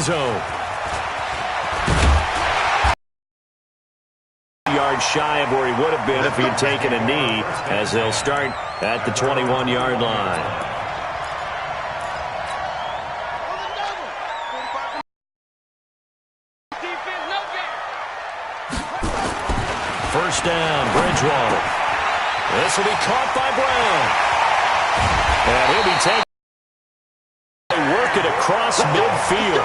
zone. Yards shy of where he would have been if he had taken a knee, as they'll start at the 21-yard line. First down, Bridgewater. This will be caught by Brown. And he'll be taken. They work it across midfield.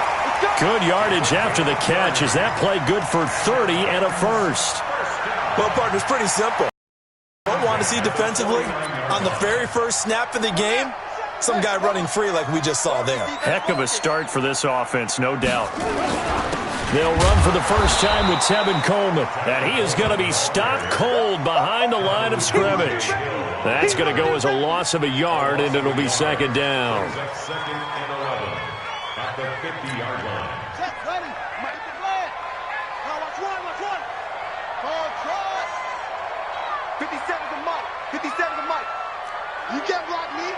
Good yardage after the catch. Is that play good for 30 and a first? Well, partner, it's pretty simple. Don't want to see defensively on the very first snap of the game, some guy running free like we just saw there. Heck of a start for this offense, no doubt. They'll run for the first time with Tevin Coleman. And he is going to be stopped cold behind the line of scrimmage. That's going to go as a loss of a yard, and it'll be second down. Second and 11 at the 50-yard line. Check, ready. Make the flag. Watch one. Call try. 57 to Mike. 57 to Mike. You can't block me.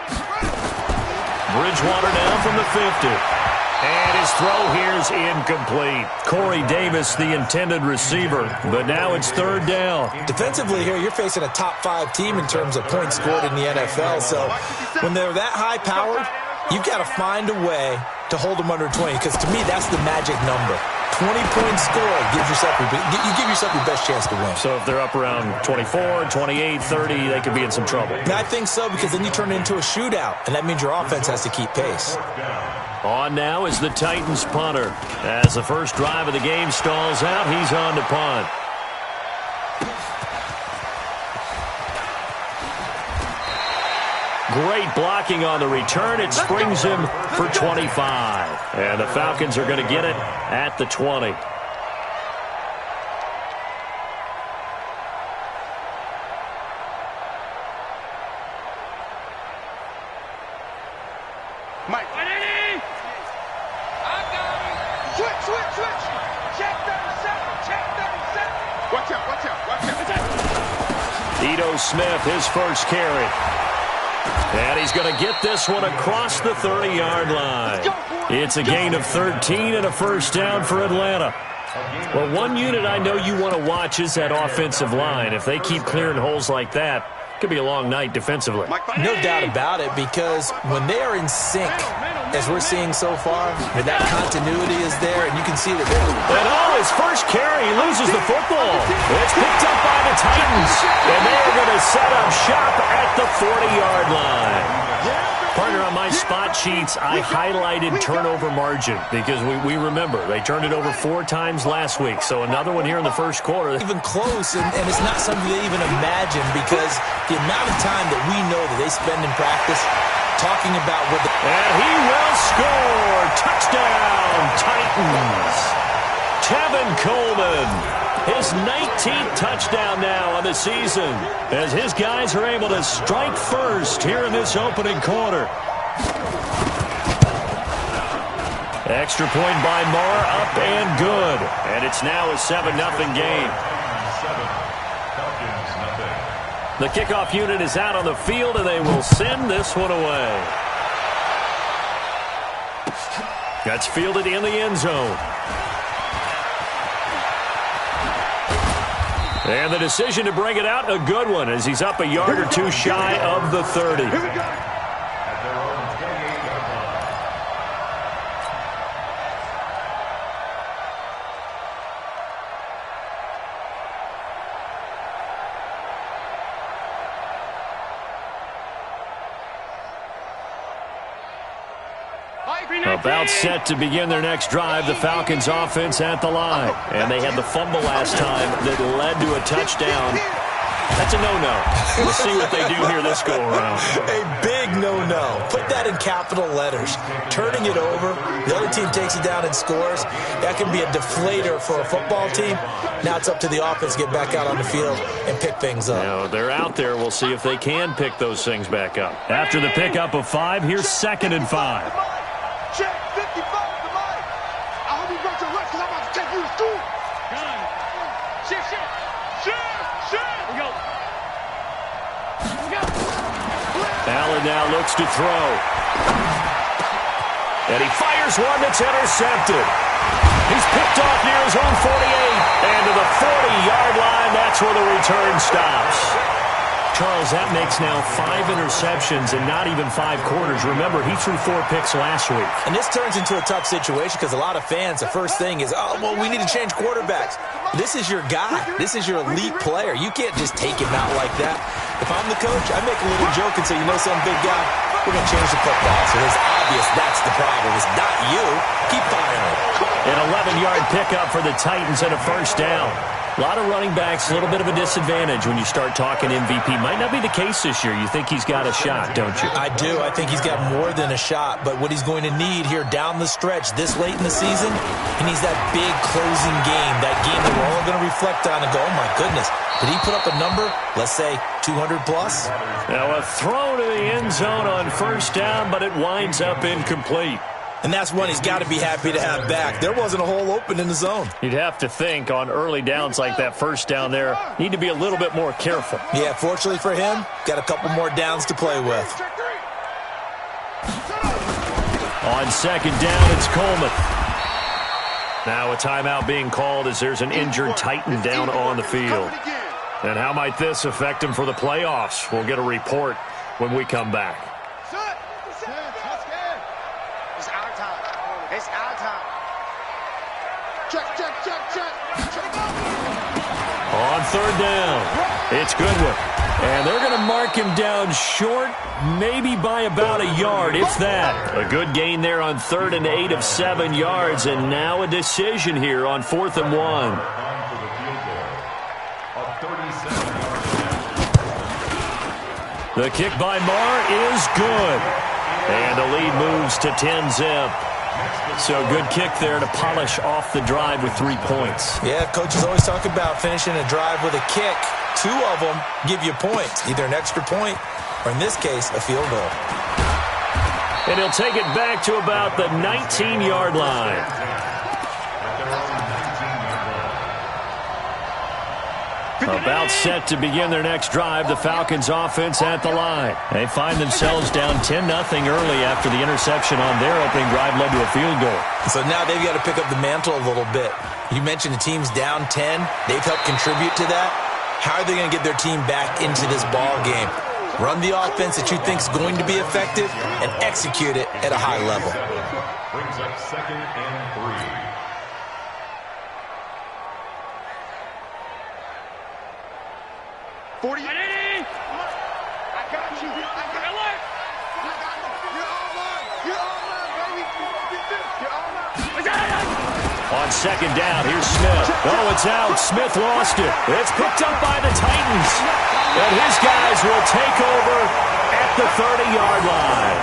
Bridgewater down from the 50. And his throw here is incomplete. Corey Davis, the intended receiver, but now it's third down. Defensively here, you're facing a top-5 team in terms of points scored in the NFL. So when they're that high-powered, you've got to find a way to hold them under 20, because to me, that's the magic number. 20-point score gives yourself you give yourself your best chance to win. So if they're up around 24, 28, 30, they could be in some trouble. I think so, because then you turn it into a shootout, and that means your offense has to keep pace. On now is the Titans punter. As the first drive of the game stalls out, he's on to punt. Great blocking on the return. It springs him for 25. And the Falcons are going to get it at the 20. Mike. Switch. Check 37. Watch out. Ito Smith, his first carry. And he's going to get this one across the 30-yard line. It's a gain of 13 and a first down for Atlanta. Well, one unit I know you want to watch is that offensive line. If they keep clearing holes like that, it could be a long night defensively. No doubt about it, because when they are in sync, as we're seeing so far, that continuity is there, and you can see that they're... his first carry, he loses the football. It's picked up by the Titans, and they are going to set up shop at the 40-yard line. Partner, on my spot sheets, I highlighted turnover margin because we remember they turned it over 4 times last week, so another one here in the first quarter. Even close, and it's not something they even imagine, because the amount of time that we know that they spend in practice talking about what the... And he will score! Touchdown, Titans! Tevin Coleman, his 19th touchdown now on the season, as his guys are able to strike first here in this opening quarter. Extra point by Marr, up and good. And it's now a 7-0 game. The kickoff unit is out on the field, and they will send this one away. That's fielded in the end zone. And the decision to bring it out, a good one, as he's up a yard or two shy of the 30. About set to begin their next drive, the Falcons offense at the line. And they had the fumble last time that led to a touchdown. That's a no-no. We'll see what they do here this go-around. A big no-no. Put that in capital letters. Turning it over, the other team takes it down and scores. That can be a deflator for a football team. Now it's up to the offense to get back out on the field and pick things up. You know, they're out there. We'll see if they can pick those things back up. After the pickup of 5, here's 2nd and 5. Check 55 to Mike. I hope you brought your rest, because I'm about to take you to school. Gun. Shift. We go. Allen now looks to throw. And he fires one that's intercepted. He's picked off near his own 48. And to the 40-yard line, that's where the return stops. Charles, that makes now 5 interceptions in not even 5 quarters. Remember, he threw 4 picks last week. And this turns into a tough situation because a lot of fans, the first thing is, oh, well, we need to change quarterbacks. This is your guy. This is your elite player. You can't just take him out like that. If I'm the coach, I make a little joke and say, you know, some big guy, we're going to change the football. So it's obvious that's the problem. It's not you. Keep firing. An 11-yard pickup for the Titans and a first down. A lot of running backs, a little bit of a disadvantage when you start talking MVP. Might not be the case this year. You think he's got a shot, don't you? I do. I think he's got more than a shot. But what he's going to need here down the stretch this late in the season, he needs that big closing game, that game that we're all going to reflect on and go, oh, my goodness, did he put up a number, let's say 200 plus? Now a throw to the end zone on first down, but it winds up incomplete. And that's one he's got to be happy to have back. There wasn't a hole open in the zone. You'd have to think on early downs like that first down there, need to be a little bit more careful. Yeah, fortunately for him, got a couple more downs to play with. On second down, it's Coleman. Now a timeout being called as there's an injured Titan down on the field. And how might this affect him for the playoffs? We'll get a report when we come back. On third down, it's Goodwin. And they're going to mark him down short, maybe by about a yard, if that. A good gain there on 3rd and 8 of 7 yards, and now a decision here on 4th and 1. The kick by Marr is good. And the lead moves to 10-zip. So good kick there to polish off the drive with 3 points. Yeah, coaches always talk about finishing a drive with a kick. 2 of them give you points, either an extra point or, in this case, a field goal. And he'll take it back to about the 19-yard line. About set to begin their next drive, the Falcons offense at the line. They find themselves down 10-0 early after the interception on their opening drive led to a field goal. So now they've got to pick up the mantle a little bit. You mentioned the team's down 10. They've helped contribute to that. How are they going to get their team back into this ball game? Run the offense that you think is going to be effective and execute it at a high level. Brings up 2nd and 3. 40. I got you. I got you. You're online. You're online, baby. You're online. On second down, here's Smith. Oh, it's out. Smith lost it. It's picked up by the Titans. And his guys will take over at the 30-yard line.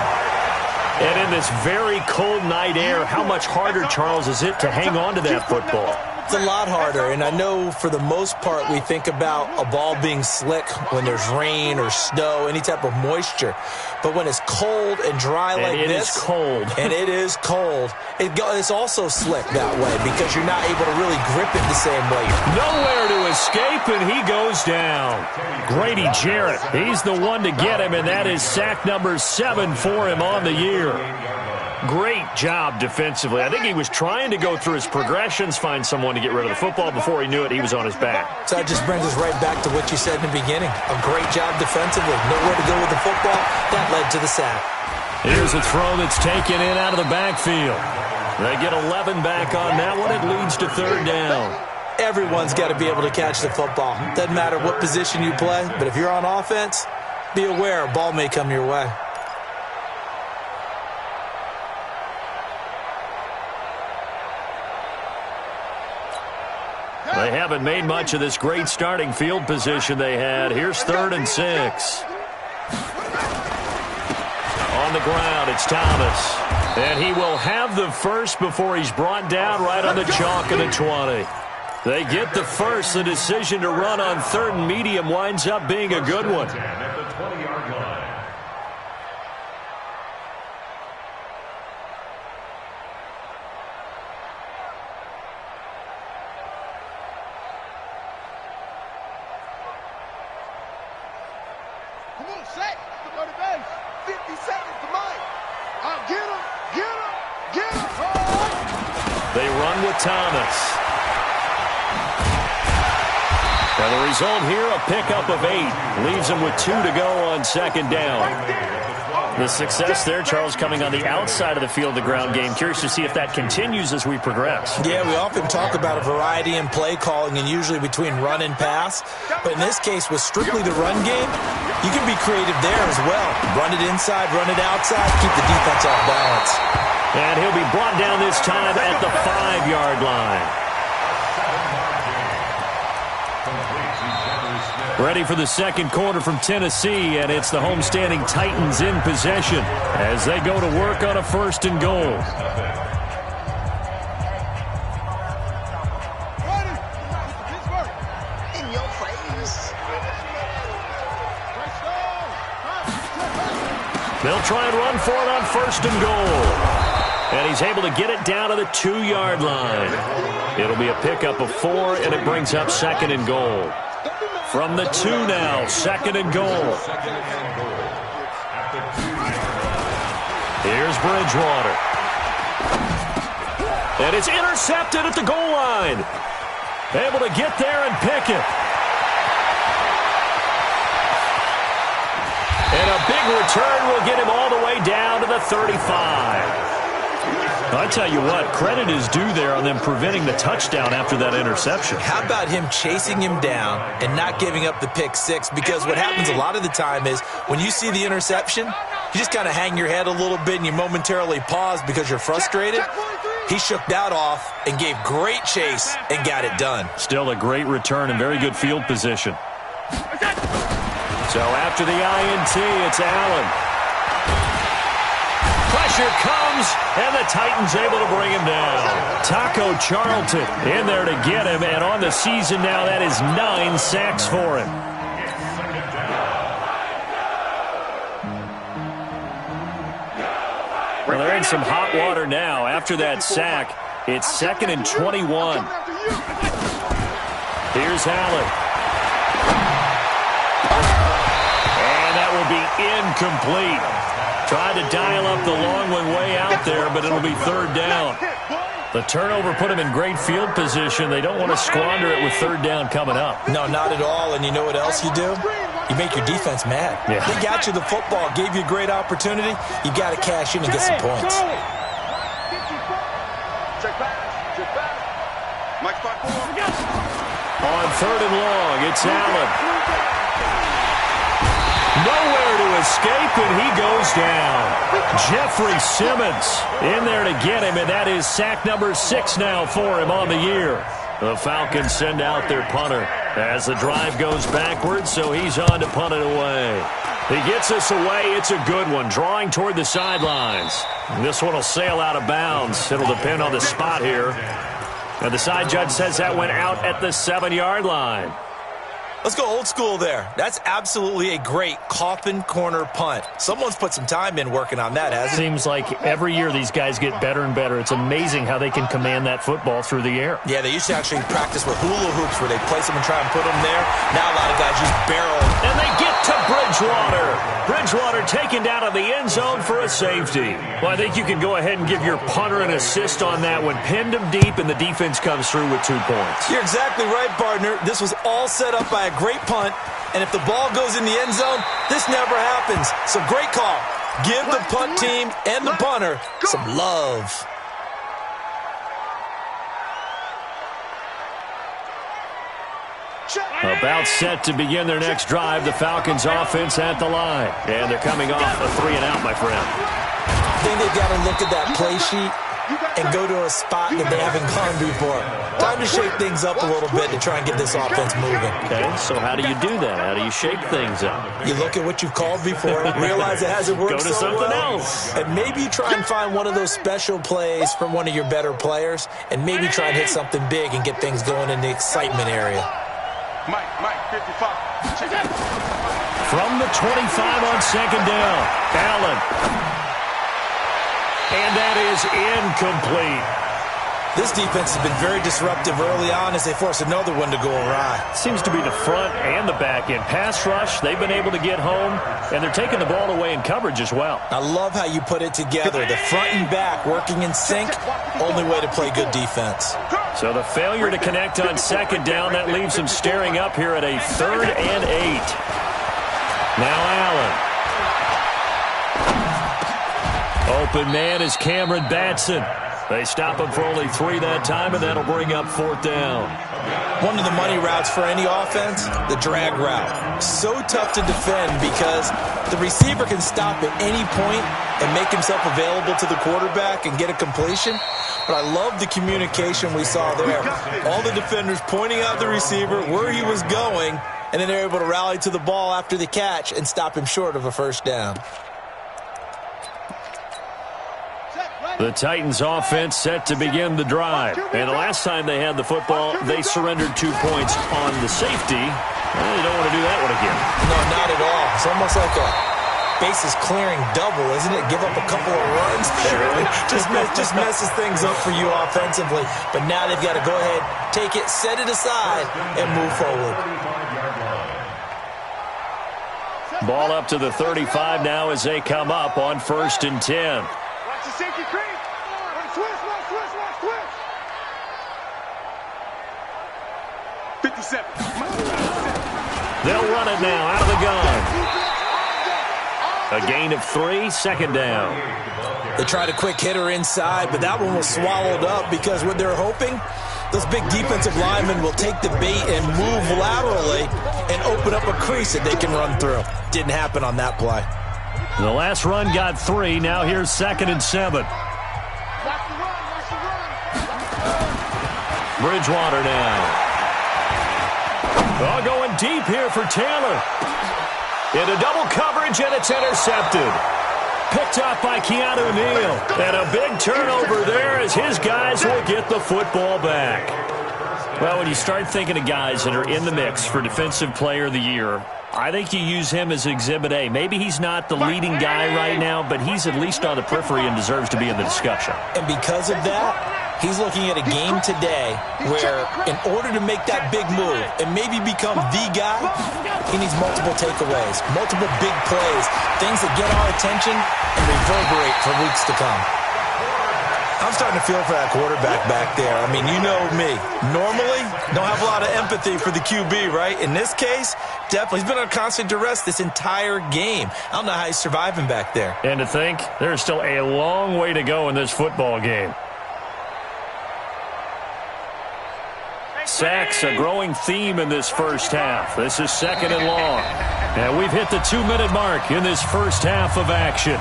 And in this very cold night air, how much harder, Charles, is it to hang on to that football? It's a lot harder, and I know for the most part we think about a ball being slick when there's rain or snow, any type of moisture. But when it's cold and dry like this, it is cold. And it is cold, it's also slick that way because you're not able to really grip it the same way. Nowhere to escape, and he goes down. Grady Jarrett, he's the one to get him, and that is sack number 7 for him on the year. Great job defensively. I think he was trying to go through his progressions, find someone to get rid of the football. Before he knew it, he was on his back. So that just brings us right back to what you said in the beginning. A great job defensively. Nowhere to go with the football. That led to the sack. Here's a throw that's taken in out of the backfield. They get 11 back on that one. It leads to 3rd down. Everyone's got to be able to catch the football. Doesn't matter what position you play, but if you're on offense, be aware a ball may come your way. They haven't made much of this great starting field position they had. Here's 3rd and 6. On the ground, it's Thomas. And he will have the first before he's brought down right on the chalk of the 20. They get the first. The decision to run on 3rd and medium winds up being a good one. At the 20-yard line. Come on, set. Go to base. 50 seconds to Mike. Get him. Get him. They run with Thomas. And the result here, a pickup of 8. Leaves them with 2 to go on second down. The success there, Charles, coming on the outside of the field, the ground game. Curious to see if that continues as we progress. Yeah, we often talk about a variety in play calling and usually between run and pass. But in this case, with strictly the run game, you can be creative there as well. Run it inside, run it outside, keep the defense off balance. And he'll be brought down this time at the 5-yard line. Ready for the second quarter from Tennessee, and it's the homestanding Titans in possession as they go to work on a 1st and goal. In your face. They'll try and run for it on 1st and goal. And he's able to get it down to the 2-yard line. It'll be a pickup of 4, and it brings up 2nd and goal. From the 2 now, 2nd and goal. Here's Bridgewater. And it's intercepted at the goal line. Able to get there and pick it. And a big return will get him all the way down to the 35. I tell you what, credit is due there on them preventing the touchdown after that interception. How about him chasing him down and not giving up the pick 6? Because what happens a lot of the time is when you see the interception, you just kind of hang your head a little bit and you momentarily pause because you're frustrated. He shook that off and gave great chase and got it done. Still a great return and very good field position. So after the INT, it's Allen. Pressure comes, and the Titans able to bring him down. Taco Charlton in there to get him, and on the season now, that is 9 sacks for him. Well, they're in some hot water now. After that sack, it's 2nd and 21. Here's Allen. And that will be incomplete. Tried to dial up the long one way out there, but it'll be 3rd down. The turnover put him in great field position. They don't want to squander it with 3rd down coming up. No, not at all. And you know what else you do? You make your defense mad. Yeah. They got you the football, gave you a great opportunity. You got to cash in and get some points. On 3rd and long, it's Allen. Nowhere to escape, and he goes down. Jeffrey Simmons in there to get him, and that is sack number 6 now for him on the year. The Falcons send out their punter as the drive goes backwards, so he's on to punt it away. He gets us away. It's a good one, drawing toward the sidelines. This one will sail out of bounds. It'll depend on the spot here. And the side judge says that went out at the 7-yard line. Let's go old school there. That's absolutely a great coffin corner punt. Someone's put some time in working on that, hasn't it? Seems like every year these guys get better and better. It's amazing how they can command that football through the air. Yeah, they used to actually practice with hula hoops where they place them and try and put them there. Now a lot of guys just barrel. And they get to Bridgewater. Bridgewater taken down to the end zone for a safety. Well, I think you can go ahead and give your punter an assist on that one. Pinned him deep, and the defense comes through with 2 points. You're exactly right, partner. This was all set up by a great punt, and if the ball goes in the end zone, this never happens. So great call. Give the punt team and the punter some love. About set to begin their next drive, the Falcons offense at the line. And they're coming off a 3-and-out, my friend. I think they've got to look at that play sheet and go to a spot that they haven't gone before. Time to shake things up a little bit to try and get this offense moving. Okay, so how do you do that? How do you shake things up? You look at what you've called before, realize it hasn't worked Go to so something well, else. and maybe you try and find one of those special plays from one of your better players, and maybe try and hit something big and get things going in the excitement area. Mike, 55. From the 25 on second down, Allen. And that is incomplete. This defense has been very disruptive early on as they force another one to go awry. Seems to be the front and the back end. Pass rush, they've been able to get home, and they're taking the ball away in coverage as well. I love how you put it together. The front and back working in sync, only way to play good defense. So the failure to connect on second down, that leaves them staring up here at a 3rd and 8. Now Allen. Open man is Cameron Batson. They stop him for only 3 that time, and that'll bring up 4th down. One of the money routes for any offense, the drag route. So tough to defend because the receiver can stop at any point and make himself available to the quarterback and get a completion. But I love the communication we saw there. All the defenders pointing out the receiver, where he was going, and then they're able to rally to the ball after the catch and stop him short of a 1st down. The Titans offense set to begin the drive. And the last time they had the football, they surrendered 2 points on the safety. Well, they don't want to do that one again. No, not at all. It's almost like a bases clearing double, isn't it? Give up a couple of runs. Just messes things up for you offensively. But now they've got to go ahead, take it, set it aside, and move forward. Ball up to the 35 now as they come up on 1st and 10. Watch the safety creep. Switch. 57. They'll run it now out of the gun. A gain of 3, 2nd down. They tried a quick hitter inside, but that one was swallowed up because what they're hoping, those big defensive linemen will take the bait and move laterally and open up a crease that they can run through. Didn't happen on that play. The last run got 3. Now here's 2nd and 7. Bridgewater now. Oh, going deep here for Taylor. Into double coverage, and it's intercepted. Picked off by Keanu Neal. And a big turnover there as his guys will get the football back. Well, when you start thinking of guys that are in the mix for Defensive Player of the Year, I think you use him as Exhibit A. Maybe he's not the leading guy right now, but he's at least on the periphery and deserves to be in the discussion. And because of that, he's looking at a game today where in order to make that big move and maybe become the guy, he needs multiple takeaways, multiple big plays, things that get our attention and reverberate for weeks to come. I'm starting to feel for that quarterback back there. I mean, you know me. Normally, don't have a lot of empathy for the QB, right? In this case, definitely. He's been on constant duress this entire game. I don't know how he's surviving back there. And to think, there's still a long way to go in this football game. Sacks, a growing theme in this first half. This is 2nd and long. And we've hit the 2-minute mark in this first half of action.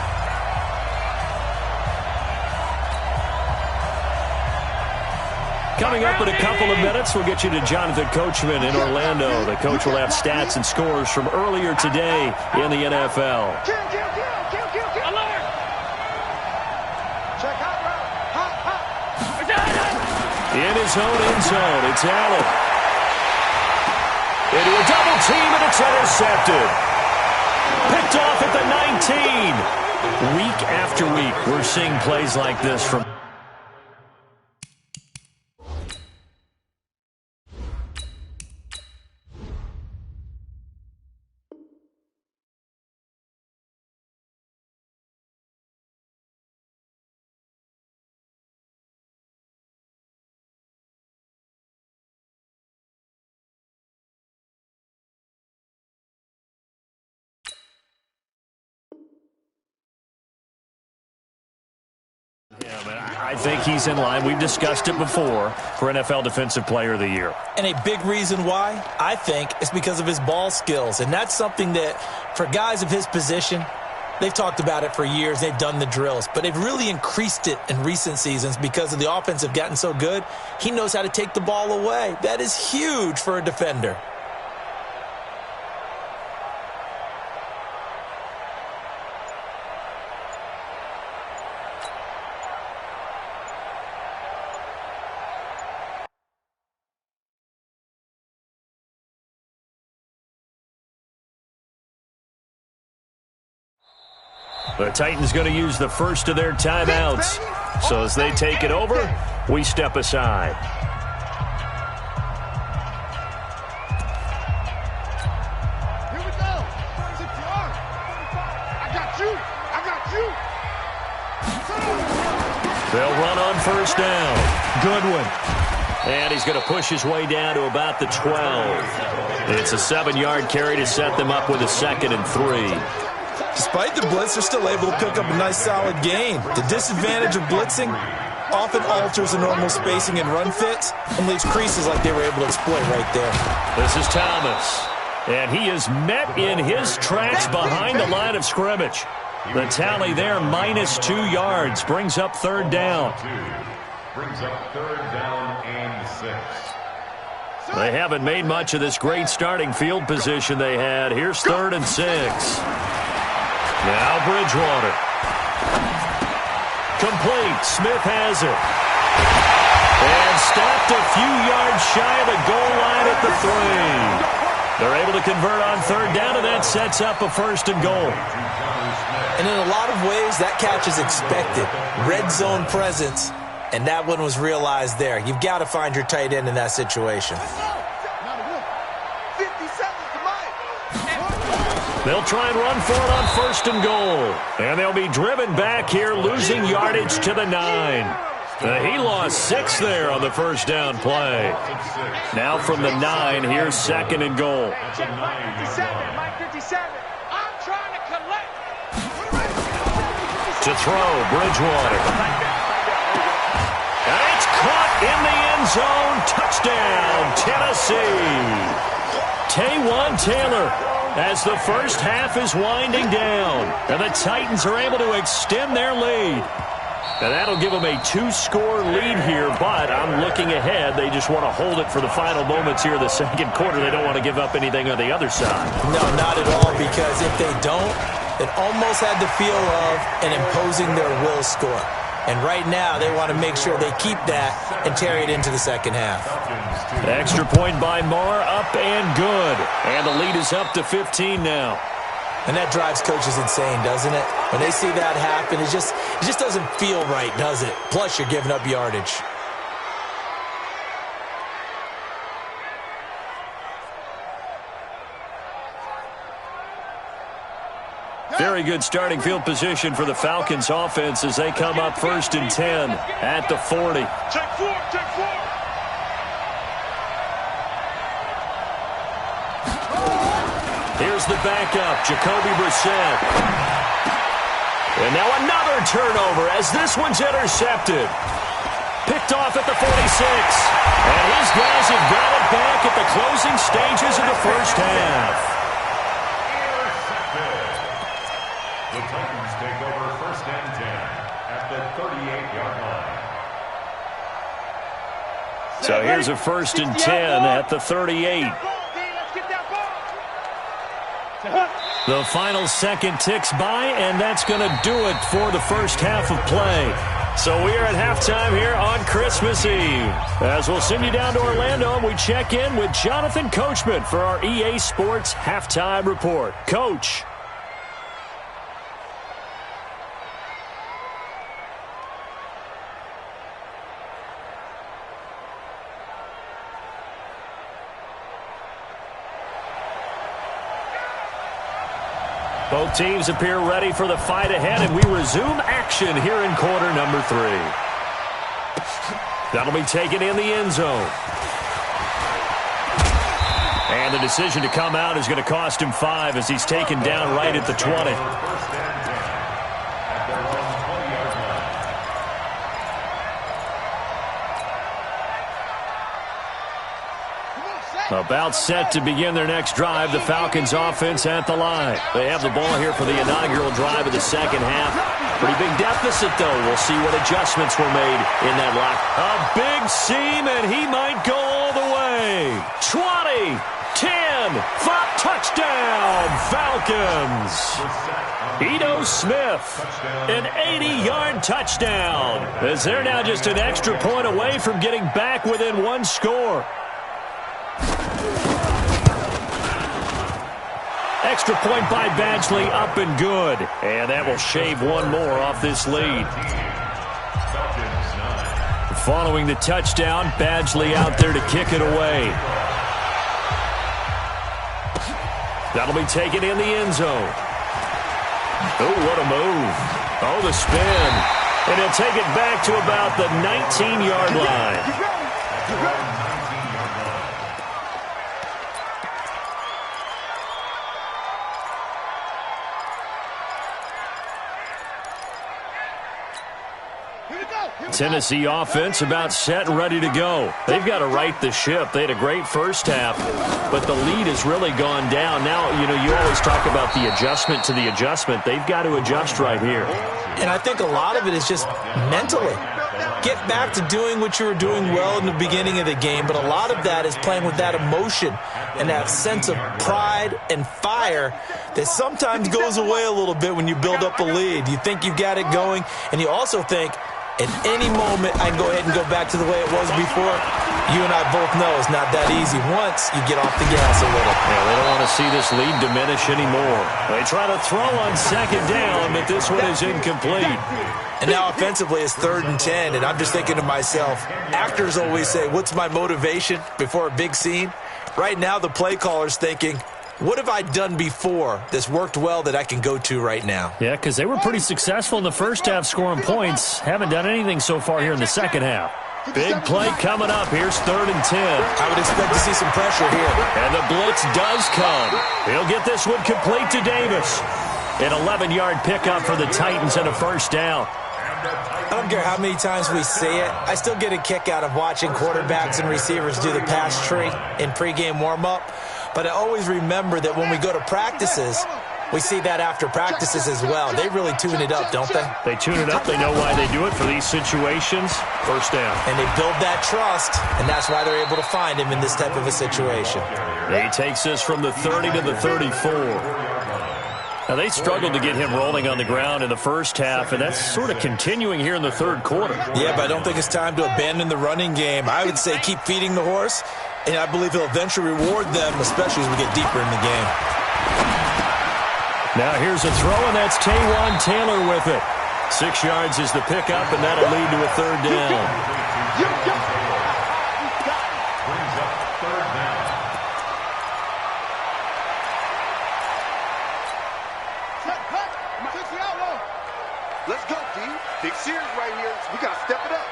Coming up in a couple of minutes, we'll get you to Jonathan Coachman in Orlando. The coach will have stats and scores from earlier today in the NFL. Kill. Alert. Check out route. In his own end zone, it's Allen. Into a double team, and it's intercepted. Picked off at the 19. Week after week, we're seeing plays like this from I think he's in line. We've discussed it before for NFL Defensive Player of the Year. And a big reason why, I think, is because of his ball skills. And that's something that, for guys of his position, they've talked about it for years. They've done the drills. But they've really increased it in recent seasons because of the offense have gotten so good. He knows how to take the ball away. That is huge for a defender. The Titans going to use the first of their timeouts. So as they take it over, We step aside. Here we go. I got you. I got you. They'll run on first down. Goodwin. And he's going to push his way down to about the 12. It's a 7-yard carry to set them up with a 2nd and 3. Despite the blitz, they're still able to pick up a nice solid gain. The disadvantage of blitzing often alters the normal spacing and run fits and leaves creases like they were able to exploit right there. This is Thomas. And he is met in his tracks behind the line of scrimmage. The tally there, -2 yards, brings up 3rd down. Brings up 3rd down and 6. They haven't made much of this great starting field position they had. Here's 3rd and 6. Now Bridgewater. Complete. Smith has it. And stopped a few yards shy of the goal line at the 3. They're able to convert on 3rd down, and that sets up a 1st and goal. And in a lot of ways, that catch is expected. Red zone presence. And that one was realized there. You've got to find your tight end in that situation. 50 seconds to Mike. They'll try and run for it on 1st and goal. And they'll be driven back here, losing yardage to the 9. He lost 6 there on the 1st down play. Now from the 9, here's 2nd and goal. Check Mike 57, Mike 57. I'm trying to collect. To throw, Bridgewater. And it's caught in the end zone. Touchdown, Tennessee. Taywan Taylor, as the first half is winding down. And the Titans are able to extend their lead. And that'll give them a 2-score lead here, but I'm looking ahead. They just want to hold it for the final moments here in the 2nd quarter. They don't want to give up anything on the other side. No, not at all, because if they don't, it almost had the feel of an imposing their will score. And right now, they want to make sure they keep that and carry it into the 2nd half. Extra point by Moore, up and good. And the lead is up to 15 now. And that drives coaches insane, doesn't it? When they see that happen, it just doesn't feel right, does it? Plus, you're giving up yardage. Very good starting field position for the Falcons offense as they come up 1st and 10 at the 40. Check 4, check 4. Here's the backup, Jacoby Brissett. And now another turnover as this one's intercepted. Picked off at the 46. And his guys have got it back at the closing stages of the 1st half. The Titans take over 1st and 10 at the 38-yard line. So here's a 1st and 10 at the 38. The final second ticks by, and that's going to do it for the 1st half of play. So we are at halftime here on Christmas Eve. As we'll send you down to Orlando, and we check in with Jonathan Coachman for our EA Sports Halftime Report. Coach. Both teams appear ready for the fight ahead, and we resume action here in quarter number 3. That'll be taken in the end zone. And the decision to come out is going to cost him 5 as he's taken down right at the 20. About set to begin their next drive, the Falcons offense at the line. They have the ball here for the inaugural drive of the 2nd half. Pretty big deficit, though. We'll see what adjustments were made in that lock. A big seam, and he might go all the way. 20, 10, 5, touchdown, Falcons. Ito Smith, an 80-yard touchdown, as they're now just an extra point away from getting back within 1 score. Extra point by Badgley, up and good. And that will shave 1 more off this lead. Following the touchdown, Badgley out there to kick it away. That'll be taken in the end zone. Oh, what a move. Oh, the spin. And he'll take it back to about the 19-yard line. Tennessee offense about set and ready to go. They've got to right the ship. They had a great first half, but the lead has really gone down. Now, you always talk about the adjustment to the adjustment. They've got to adjust right here. And I think a lot of it is just mentally. Get back to doing what you were doing well in the beginning of the game, but a lot of that is playing with that emotion and that sense of pride and fire that sometimes goes away a little bit when you build up a lead. You think you've got it going, and you also think, at any moment, I can go ahead and go back to the way it was before. You and I both know it's not that easy once you get off the gas a little. Yeah, they don't want to see this lead diminish anymore. They try to throw on second down, but this one is incomplete. And now offensively it's 3rd and 10, and I'm just thinking to myself, actors always say, what's my motivation before a big scene? Right now the play caller's thinking, what have I done before that's worked well that I can go to right now? Yeah, because they were pretty successful in the first half scoring points. Haven't done anything so far here in the second half. Big play coming up. Here's 3rd and 10. I would expect to see some pressure here. And the blitz does come. He'll get this one complete to Davis. An 11-yard pickup for the Titans and a first down. I don't care how many times we see it. I still get a kick out of watching quarterbacks and receivers do the pass tree in pregame warm-up. But I always remember that when we go to practices, we see that after practices as well. They really tune it up, don't they? They tune it up. They know why they do it for these situations. First down. And they build that trust, and that's why they're able to find him in this type of a situation. He takes this from the 30 to the 34. Now, they struggled to get him rolling on the ground in the first half, and that's sort of continuing here in the third quarter. Yeah, but I don't think it's time to abandon the running game. I would say keep feeding the horse, and I believe he'll eventually reward them, especially as we get deeper in the game. Now here's a throw, and that's Taywan Taylor with it. 6 yards is the pickup, and that'll lead to a 3rd down. Let's go, D. Big series right here. We got to step it up.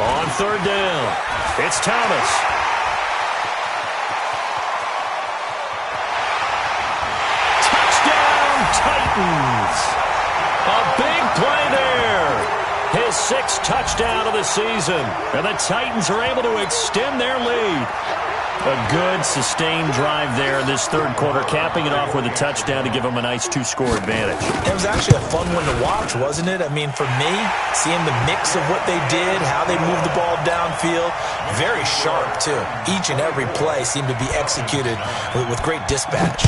On 3rd down, it's Thomas. Touchdown, Titans. A big play there. His 6th touchdown of the season. And the Titans are able to extend their lead. A good, sustained drive there in this third quarter, capping it off with a touchdown to give them a nice 2-score advantage. It was actually a fun one to watch, wasn't it? I mean, for me, seeing the mix of what they did, how they moved the ball downfield, very sharp, too. Each and every play seemed to be executed with great dispatch.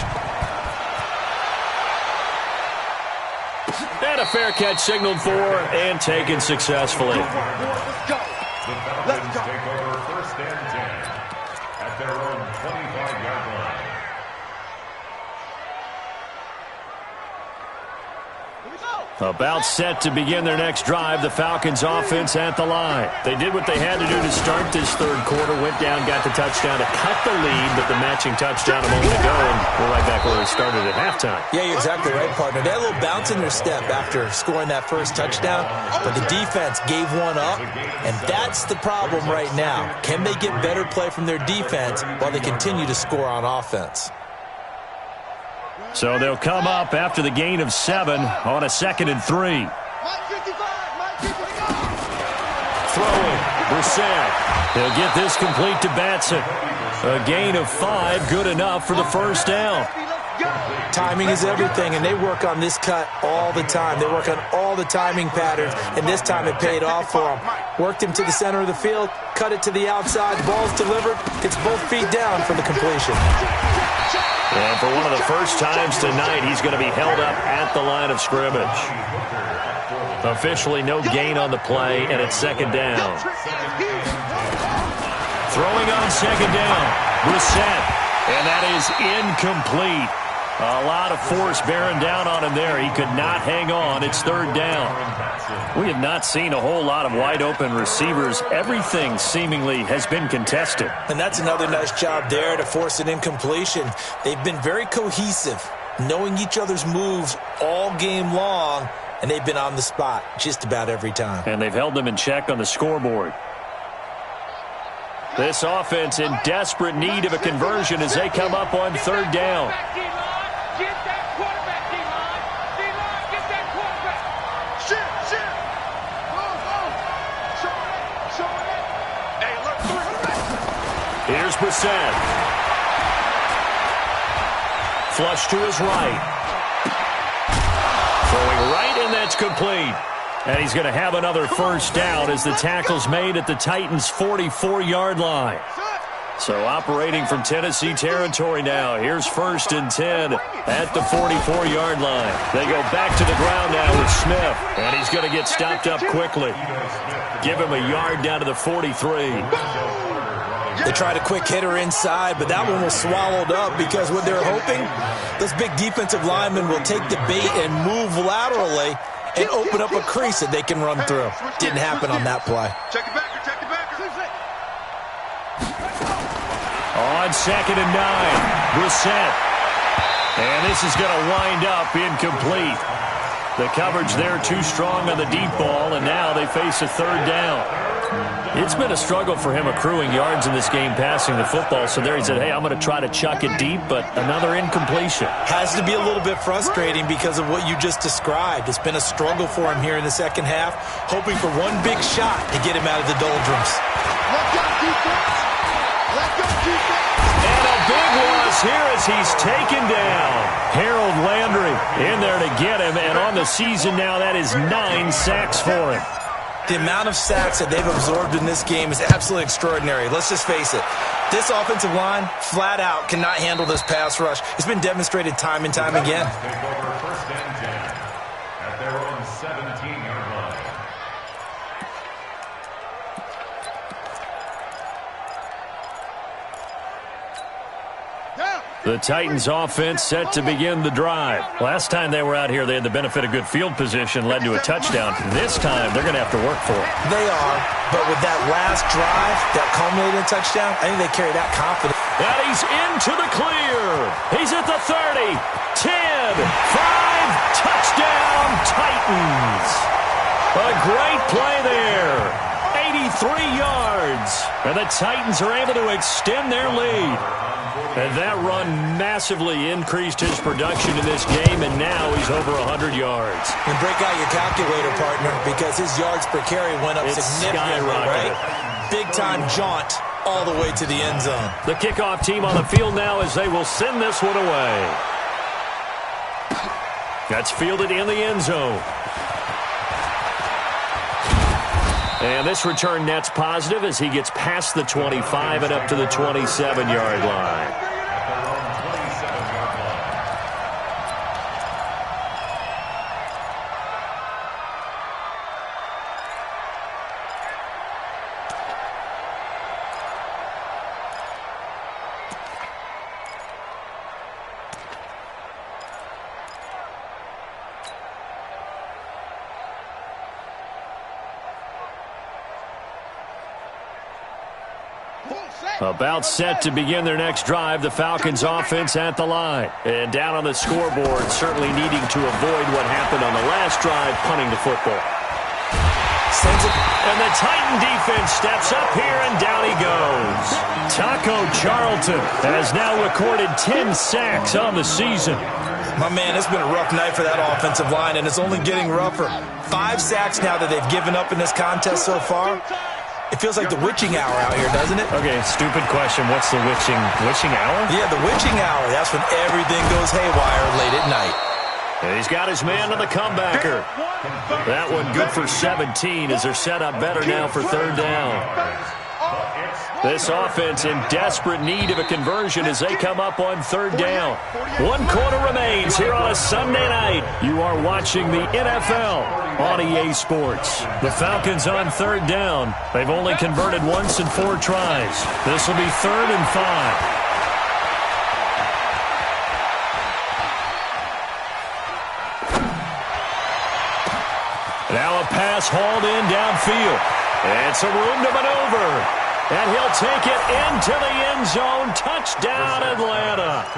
And a fair catch signaled for and taken successfully. Let's go. The Falcons take over 1st and 10 at their own 25-yard line. About set to begin their next drive, the Falcons offense at the line. They did what they had to do to start this third quarter, went down, got the touchdown to cut the lead, but the matching touchdown a moment ago, and we're right back where we started at halftime. Yeah, you're exactly right, partner. They had a little bounce in their step after scoring that first touchdown, but the defense gave one up, and that's the problem right now. Can they get better play from their defense while they continue to score on offense? So they'll come up after the gain of 7 on a 2nd and 3. Throwing, Brissett. He'll get this complete to Batson. A gain of 5, good enough for the first down. Timing is everything, and they work on this cut all the time. They work on all the timing patterns, and this time it paid off for them. Worked him to the center of the field, cut it to the outside, the ball's delivered, it's both feet down for the completion. And for one of the first times tonight, he's going to be held up at the line of scrimmage. Officially no gain on the play, and it's 2nd down. Throwing on 2nd down, Brissett, and that is incomplete. A lot of force bearing down on him there. He could not hang on. It's third down. We have not seen a whole lot of wide-open receivers. Everything seemingly has been contested. And that's another nice job there to force an incompletion. They've been very cohesive, knowing each other's moves all game long, and they've been on the spot just about every time. And they've held them in check on the scoreboard. This offense in desperate need of a conversion as they come up on third down. Here's Brissett. Flush to his right. Throwing right, and that's complete. And he's going to have another first down as the tackle's made at the Titans' 44-yard line. So operating from Tennessee territory now. Here's 1st and 10 at the 44-yard line. They go back to the ground now with Smith. And he's going to get stopped up quickly. Give him a yard down to the 43. They tried a quick hitter inside, but that one was swallowed up because what they're hoping, those big defensive linemen will take the bait and move laterally and open up a crease that they can run through. Didn't happen on that play. Check it back. On 2nd and 9, Brissett. And this is going to wind up incomplete. The coverage there too strong on the deep ball, and now they face a third down. It's been a struggle for him accruing yards in this game passing the football. So there he said, hey, I'm going to try to chuck it deep, but another incompletion. Has to be a little bit frustrating because of what you just described. It's been a struggle for him here in the second half, hoping for one big shot to get him out of the doldrums. And a big loss here as he's taken down. Harold Landry in there to get him, and on the season now, that is 9 sacks for him. The amount of sacks that they've absorbed in this game is absolutely extraordinary. Let's just face it. This offensive line, flat out, cannot handle this pass rush. It's been demonstrated time and time again. Take over 1st and 10 at their own 17-yard line. The Titans offense set to begin the drive. Last time they were out here, they had the benefit of good field position, led to a touchdown. This time, they're going to have to work for it. They are, but with that last drive that culminated in a touchdown, I think they carry that confidence. And he's into the clear. He's at the 30, 10, 5, touchdown Titans. A great play there. 83 yards. And the Titans are able to extend their lead. And that run massively increased his production in this game, and now he's over 100 yards. And break out your calculator, partner, because his yards per carry went up significantly, right? Big-time jaunt all the way to the end zone. The kickoff team on the field now as they will send this one away. That's fielded in the end zone. And this return net's positive as he gets past the 25 and up to the 27-yard line. About set to begin their next drive, the Falcons offense at the line. And down on the scoreboard, certainly needing to avoid what happened on the last drive, punting the football. And the Titan defense steps up here, and down he goes. Taco Charlton has now recorded 10 sacks on the season. My man, it's been a rough night for that offensive line, and it's only getting rougher. 5 sacks now that they've given up in this contest so far. It feels like the witching hour out here, doesn't it? Okay, stupid question. What's the witching hour? Yeah, the witching hour. That's when everything goes haywire late at night. And he's got his man to the comebacker. That one good for 17 as they're set up better now for third down. This offense in desperate need of a conversion as they come up on third down. 1 quarter remains here on a Sunday night. You are watching the NFL on EA Sports. The Falcons on third down. They've only converted once in 4 tries. This will be 3rd and 5. pass hauled in downfield. And some room to maneuver. And he'll take it into the end zone. Touchdown, Atlanta.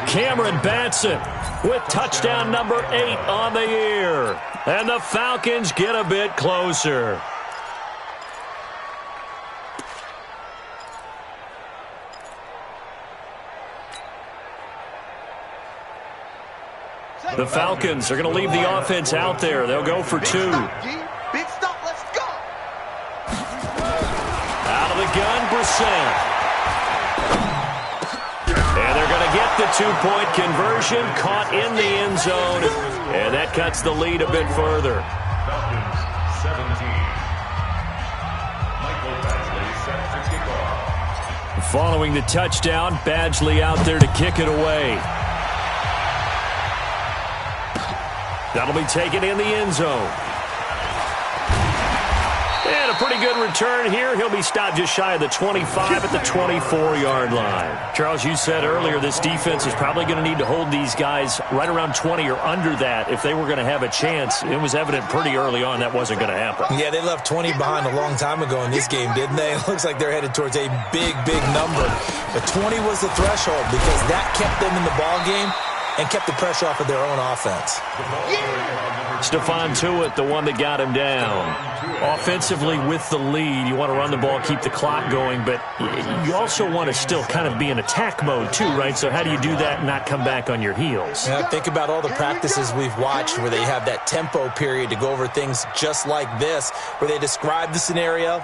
Cameron Batson with touchdown number 8 on the year. And the Falcons get a bit closer. The Falcons are going to leave the offense out there. They'll go for 2. Big stop, let's go. Out of the gun, Brissett. And they're going to get the 2-point conversion, caught in the end zone. And that cuts the lead a bit further. Falcons 17. Michael Badgley set to kick off. Following the touchdown, Badgley out there to kick it away. That'll be taken in the end zone. And a pretty good return here. He'll be stopped just shy of the 25 at the 24-yard line. Charles, you said earlier this defense is probably going to need to hold these guys right around 20 or under that if they were going to have a chance. It was evident pretty early on that wasn't going to happen. Yeah, they left 20 behind a long time ago in this game, didn't they? It looks like they're headed towards a big, big number. But 20 was the threshold because that kept them in the ball game and kept the pressure off of their own offense. Stephon Tuitt, the one that got him down. Offensively with the lead, you want to run the ball, keep the clock going, but you also want to still kind of be in attack mode too, right? So how do you do that and not come back on your heels? Yeah, think about all the practices we've watched where they have that tempo period to go over things just like this, where they describe the scenario,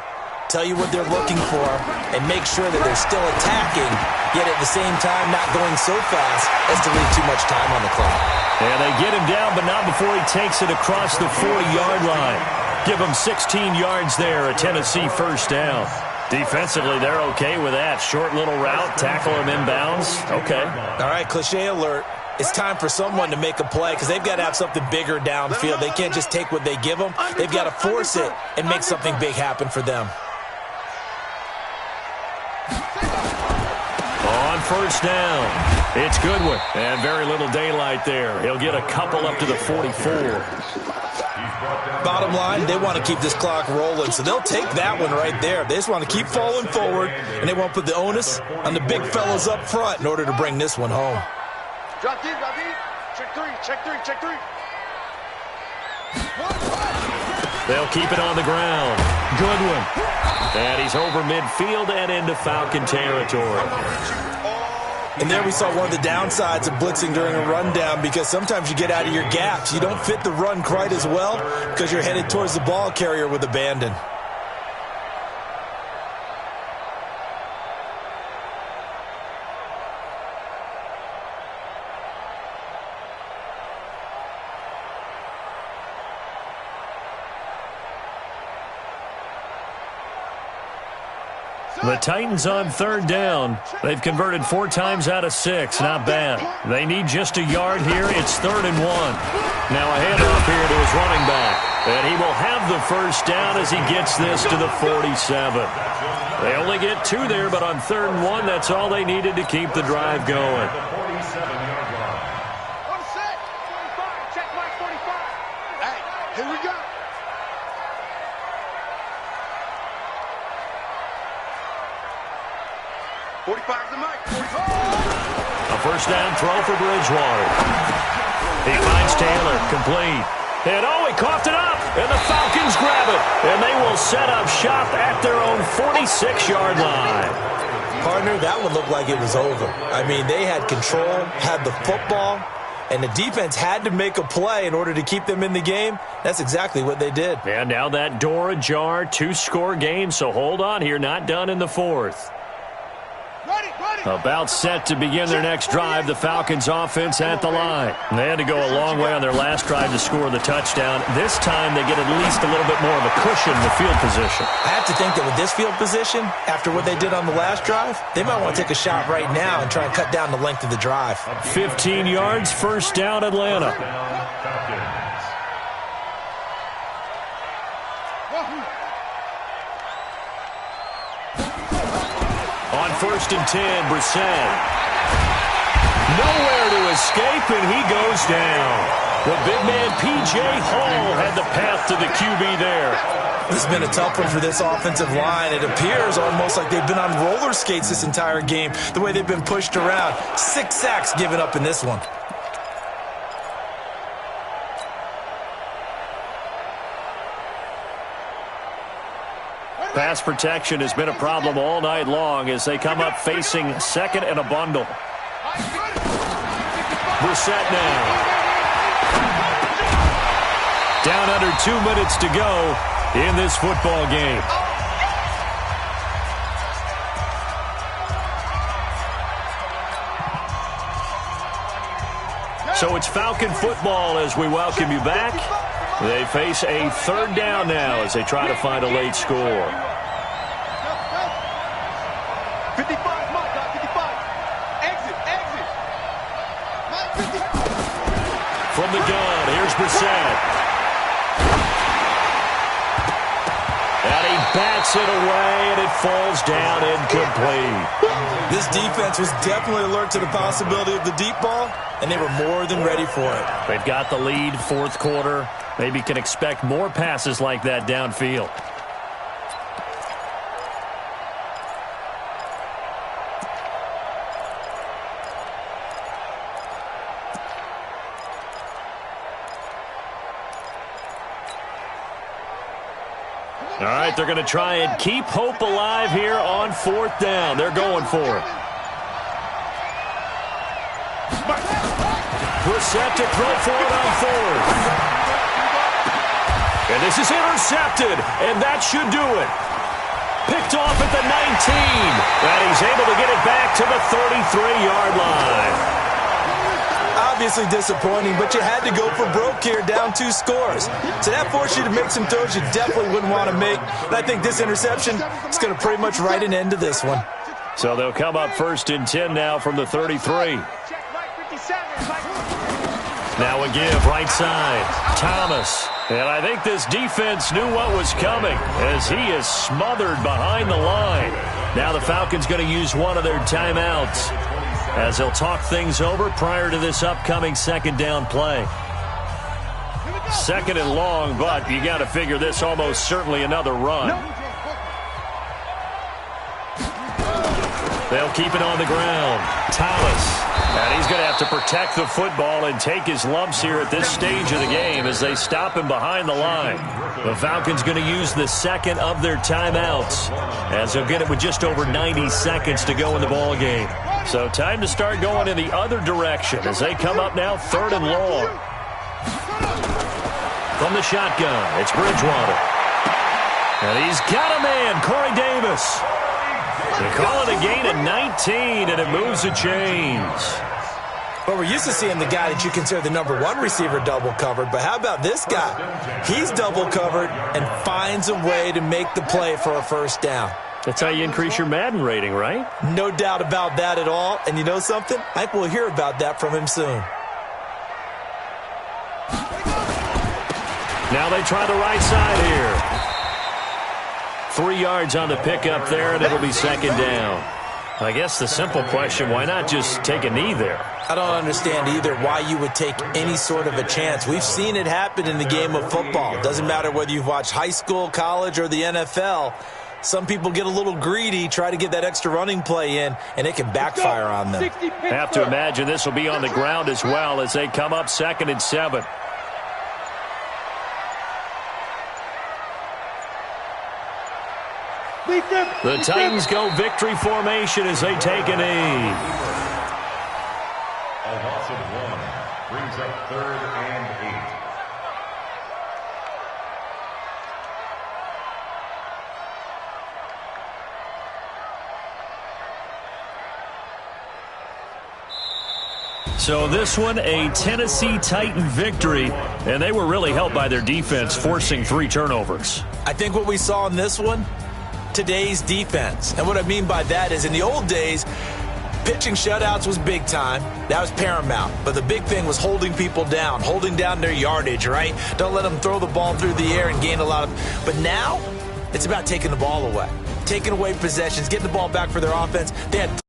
tell you what they're looking for, and make sure that they're still attacking, yet at the same time not going so fast as to leave too much time on the clock. And they get him down, but not before he takes it across the 40-yard line. Give him 16 yards there, a Tennessee first down. Defensively, they're okay with that. Short little route, tackle him inbounds. Okay. All right, cliche alert. It's time for someone to make a play because they've got to have something bigger downfield. They can't just take what they give them. They've got to force it and make something big happen for them. On first down, it's Goodwin. And very little daylight there. He'll get a couple up to the 44. Bottom line, they want to keep this clock rolling, so they'll take that one right there. They just want to keep falling forward, and they won't put the onus on the big fellas up front in order to bring this one home. Drop deep, drop deep. Check three, check three, check three. They'll keep it on the ground. Goodwin. And he's over midfield and into Falcon territory. And there we saw one of the downsides of blitzing during a rundown because sometimes you get out of your gaps. You don't fit the run quite as well because you're headed towards the ball carrier with abandon. The Titans on third down. They've converted 4 times out of 6. Not bad. They need just a yard here. It's 3rd and 1. Now a handoff here to his running back. And he will have the first down as he gets this to the 47. They only get 2 there, but on 3rd and 1, that's all they needed to keep the drive going. Check mark 45. Hey, here we go. A first down throw for Bridgewater. He finds Taylor, complete. And he coughed it up, and the Falcons grab it. And they will set up shop at their own 46-yard line. Partner, that one looked like it was over. I mean, they had control, had the football, and the defense had to make a play in order to keep them in the game. That's exactly what they did. And now that door ajar, 2-score game, so hold on here, not done in the 4th. About set to begin their next drive, the Falcons offense at the line. They had to go a long way on their last drive to score the touchdown. This time they get at least a little bit more of a cushion in the field position. I have to think that with this field position, after what they did on the last drive, they might want to take a shot right now and try and cut down the length of the drive. 15 yards, first down, Atlanta. On 1st and 10, Brissett. Nowhere to escape, and he goes down. The big man, P.J. Hall, had the path to the QB there. This has been a tough one for this offensive line. It appears almost like they've been on roller skates this entire game, the way they've been pushed around. 6 sacks given up in this one. Pass protection has been a problem all night long as they come up facing second and a bundle. Brissett now. Down under 2 minutes to go in this football game. So it's Falcon football as we welcome you back. They face a third down now as they try to find a late score. 55, Mike, 55. Exit. Mike, 50. From the gun, here's Brissett. And he bats it away, and it falls down incomplete. This defense was definitely alert to the possibility of the deep ball, and they were more than ready for it. They've got the lead, fourth quarter. Maybe can expect more passes like that downfield. All right, they're going to try and keep hope alive here on fourth down. They're going for it. Brissett to throw for it on fourth. And this is intercepted, and that should do it. Picked off at the 19, and he's able to get it back to the 33-yard line. Obviously disappointing, but you had to go for broke here, down 2 scores. So that forced you to make some throws you definitely wouldn't want to make. And I think this interception is going to pretty much write an end to this one. So they'll come up first and 10 now from the 33. Now a give, right side, Thomas. And I think this defense knew what was coming as he is smothered behind the line. Now the Falcons going to use one of their timeouts as they'll talk things over prior to this upcoming second down play. Second and long, but you got to figure this almost certainly another run. They'll keep it on the ground. Thomas. And he's going to have to protect the football and take his lumps here at this stage of the game as they stop him behind the line. The Falcons going to use the second of their timeouts as they'll get it with just over 90 seconds to go in the ball game. So time to start going in the other direction as they come up now third and long. From the shotgun, it's Bridgewater. And he's got a man, Corey Davis. They call it a gain of 19, and it moves the chains. Well, we're used to seeing the guy that you consider the #1 receiver double covered, but how about this guy? He's double covered and finds a way to make the play for a first down. That's how you increase your Madden rating, right? No doubt about that at all. And you know something? I think we'll hear about that from him soon. Now they try the right side here. 3 yards on the pickup there, and it'll be second down. I guess the simple question, why not just take a knee there? I don't understand either why you would take any sort of a chance. We've seen it happen in the game of football. Doesn't matter whether you've watched high school, college, or the NFL. Some people get a little greedy, try to get that extra running play in, and it can backfire on them. Have to imagine this will be on the ground as well as they come up second and 7. The Titans go victory formation as they take a knee. A loss of 1 brings up third and 8. So this one, a Tennessee Titan victory, and they were really helped by their defense, forcing 3 turnovers. I think what we saw in this one, today's defense. And what I mean by that is in the old days, pitching shutouts was big time. That was paramount. But the big thing was holding people down, holding down their yardage, right? Don't let them throw the ball through the air and gain a lot of... But now, it's about taking the ball away. Taking away possessions, getting the ball back for their offense. They had